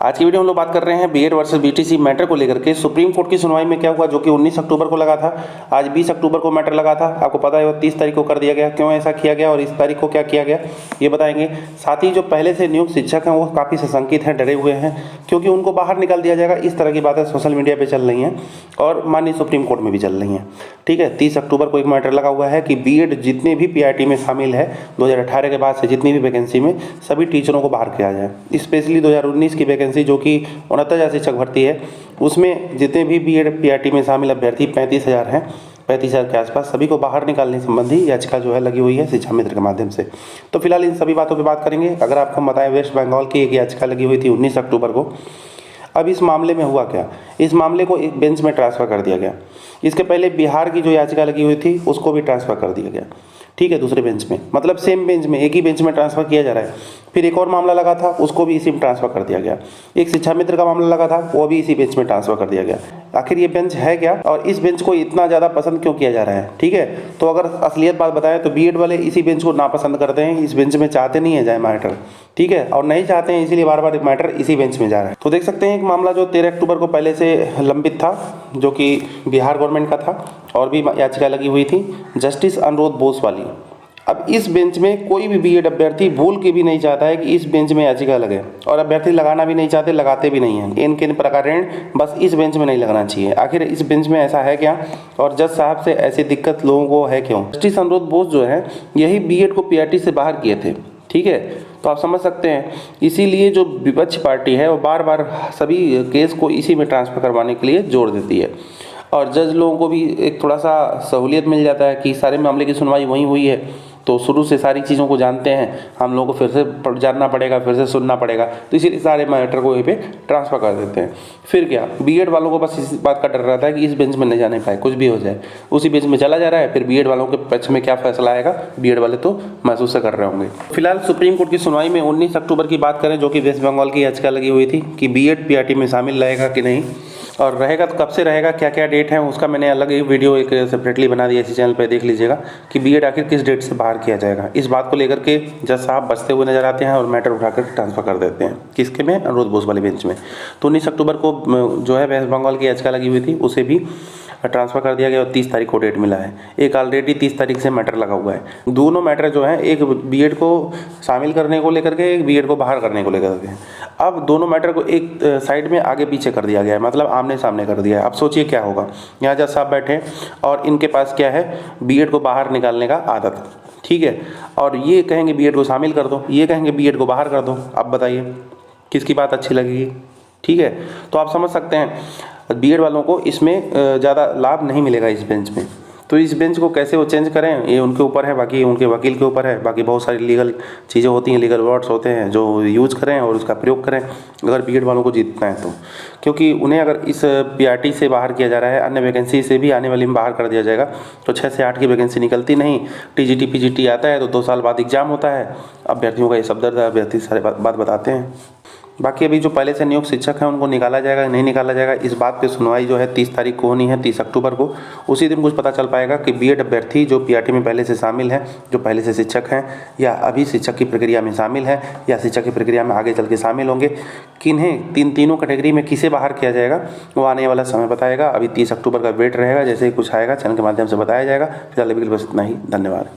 आज की वीडियो हम लोग बात कर रहे हैं बीएड वर्सेस बीटीसी मैटर को लेकर के। सुप्रीम कोर्ट की सुनवाई में क्या हुआ, जो कि 19 अक्टूबर को लगा था। आज 20 अक्टूबर को मैटर लगा था। आपको पता है 30 तारीख को कर दिया गया। क्यों ऐसा किया गया और इस तारीख को क्या किया गया, ये बताएंगे। साथ ही जो पहले से नियुक्त शिक्षक हैं वो काफ़ी सशंकित हैं, डरे हुए हैं, क्योंकि उनको बाहर निकाल दिया जाएगा। इस तरह की बातें सोशल मीडिया पर चल रही हैं और माननीय सुप्रीम कोर्ट में भी चल रही हैं। ठीक है, 30 अक्टूबर को एक मैटर लगा हुआ है कि बीएड जितने भी पीआरटी में शामिल है 2018 के बाद से जितनी भी वैकेंसी में सभी टीचरों को बाहर किया जाए। स्पेशली 2019 की वैकेंसी जो कि 69,000 शिक्षक भर्ती है, उसमें जितने भी बीएड पीआरटी में शामिल अभ्यर्थी 35,000 हैं, 35,000 के आसपास, सभी को बाहर निकालने संबंधी याचिका जो है लगी हुई है शिक्षा मित्र के माध्यम से। तो फिलहाल इन सभी बातों पर बात करेंगे। अगर आपको बताएं, वेस्ट बंगाल की एक याचिका लगी हुई थी 19 अक्टूबर को। अब इस मामले में हुआ क्या, इस मामले को एक बेंच में ट्रांसफ़र कर दिया गया। इसके पहले बिहार की जो याचिका लगी हुई थी उसको भी ट्रांसफ़र कर दिया गया। ठीक है, दूसरे बेंच में, मतलब सेम बेंच में, एक ही बेंच में ट्रांसफ़र किया जा रहा है। फिर एक और मामला लगा था, उसको भी इसी में ट्रांसफ़र कर दिया गया। एक शिक्षा मित्र का मामला लगा था, वो भी इसी बेंच में ट्रांसफ़र कर दिया गया। आखिर ये बेंच है क्या और इस बेंच को इतना ज़्यादा पसंद क्यों किया जा रहा है? ठीक है, तो अगर असलियत बात बताएं तो बीएड वाले इसी बेंच को नापसंद करते हैं, इस बेंच में चाहते नहीं है जाए मैटर। ठीक है, और नहीं चाहते हैं, इसीलिए बार बार मैटर इसी बेंच में जा रहा है। तो देख सकते हैं एक मामला जो 13 अक्टूबर को पहले से लंबित था, जो कि बिहार गवर्नमेंट का था, और भी याचिका लगी हुई थी जस्टिस अनुरोध बोस वाली। अब इस बेंच में कोई भी बीएड अभ्यर्थी भूल के भी नहीं चाहता है कि इस बेंच में याचिका लगे, और अभ्यर्थी लगाना भी नहीं चाहते, लगाते भी नहीं हैं। इन किन प्रकारेण बस इस बेंच में नहीं लगना चाहिए। आखिर इस बेंच में ऐसा है क्या, और जज साहब से ऐसी दिक्कत लोगों को है क्यों? जस्टिस अनुरोध बोस जो है यही बीएड को पीआरटी से बाहर किए थे। ठीक है, तो आप समझ सकते हैं, इसीलिए जो विपक्ष पार्टी है वो बार बार सभी केस को इसी में ट्रांसफ़र करवाने के लिए जोर देती है, और जज लोगों को भी एक थोड़ा सा सहूलियत मिल जाता है कि सारे मामले की सुनवाई वहीं हुई है, तो शुरू से सारी चीज़ों को जानते हैं। हम लोगों को फिर से जानना पड़ेगा, फिर से सुनना पड़ेगा, तो इसीलिए सारे मैटर को यहीं पे ट्रांसफ़र कर देते हैं। फिर क्या, बीएड वालों को बस इस बात का डर रहता है कि इस बेंच में नहीं जाने पाए, कुछ भी हो जाए, उसी बेंच में चला जा रहा है। फिर बीएड वालों के पक्ष में क्या फैसला आएगा, बीएड वाले तो महसूस कर रहे होंगे। फिलहाल सुप्रीम कोर्ट की सुनवाई में 19 अक्टूबर की बात करें, जो कि वेस्ट बंगाल की याचिका लगी हुई थी कि बीएड पीआरटी में शामिल रहेगा कि नहीं, और रहेगा तो कब से रहेगा, क्या क्या डेट है, उसका मैंने अलग ही वीडियो एक सेपरेटली बना दिया, इसी चैनल पे देख लीजिएगा कि बीएड आखिर किस डेट से बाहर किया जाएगा। इस बात को लेकर के जज साहब बचते हुए नजर आते हैं और मैटर उठाकर ट्रांसफ़र कर देते हैं। किसके में? अनुरोध बोस वाले बेंच में। तो 19 अक्टूबर को जो है वेस्ट बंगाल की याचिका लगी हुई थी उसे भी ट्रांसफ़र कर दिया गया और 30 तारीख को डेट मिला है। एक ऑलरेडी 30 तारीख से मैटर लगा हुआ है। दोनों मैटर जो है, एक बीएड को शामिल करने को लेकर के, एक बीएड को बाहर करने को लेकर के। अब दोनों मैटर को एक साइड में आगे पीछे कर दिया गया है, मतलब आमने सामने कर दिया है। अब सोचिए क्या होगा, यहाँ जज साहब बैठे और इनके पास क्या है, बीएड को बाहर निकालने का आदत। ठीक है, और ये कहेंगे बीएड को शामिल कर दो, ये कहेंगे बीएड को बाहर कर दो। अब बताइए किसकी बात अच्छी लगेगी? ठीक है, तो आप समझ सकते हैं बीएड वालों को इसमें ज़्यादा लाभ नहीं मिलेगा इस बेंच में। तो इस बेंच को कैसे वो चेंज करें, ये उनके ऊपर है, बाकी उनके वकील के ऊपर है। बाकी बहुत सारी लीगल चीज़ें होती हैं, लीगल वर्ड्स होते हैं जो यूज़ करें और उसका प्रयोग करें अगर बीएड वालों को जीतना है तो। क्योंकि उन्हें अगर इस पीआरटी से बाहर किया जा रहा है, अन्य वैकेंसी से भी आने वाली में बाहर कर दिया जाएगा, तो 6 से 8 की वैकेंसी निकलती नहीं। टीजीटी पीजीटी आता है तो 2 साल बाद एग्जाम होता है। अभ्यर्थियों का ये सब दर्द है, अभ्यर्थी सारे बात बताते हैं। बाकी अभी जो पहले से नियुक्त शिक्षक हैं उनको निकाला जाएगा नहीं निकाला जाएगा, इस बात पे सुनवाई जो है 30 तारीख को होनी है, 30 अक्टूबर को। उसी दिन कुछ पता चल पाएगा कि बीएड अभ्यर्थी जो पीआरटी में पहले से शामिल हैं, जो पहले से शिक्षक हैं या अभी शिक्षक की प्रक्रिया में शामिल हैं या शिक्षक की प्रक्रिया में आगे चल के शामिल होंगे, किन्हें तीनों कैटेगरी में किसे बाहर किया जाएगा, वो आने वाला समय बताएगा। अभी 30 अक्टूबर का वेट रहेगा, जैसे ही कुछ आएगा चैनल के माध्यम से बताया जाएगा। फिलहाल अभी बस इतना ही, धन्यवाद।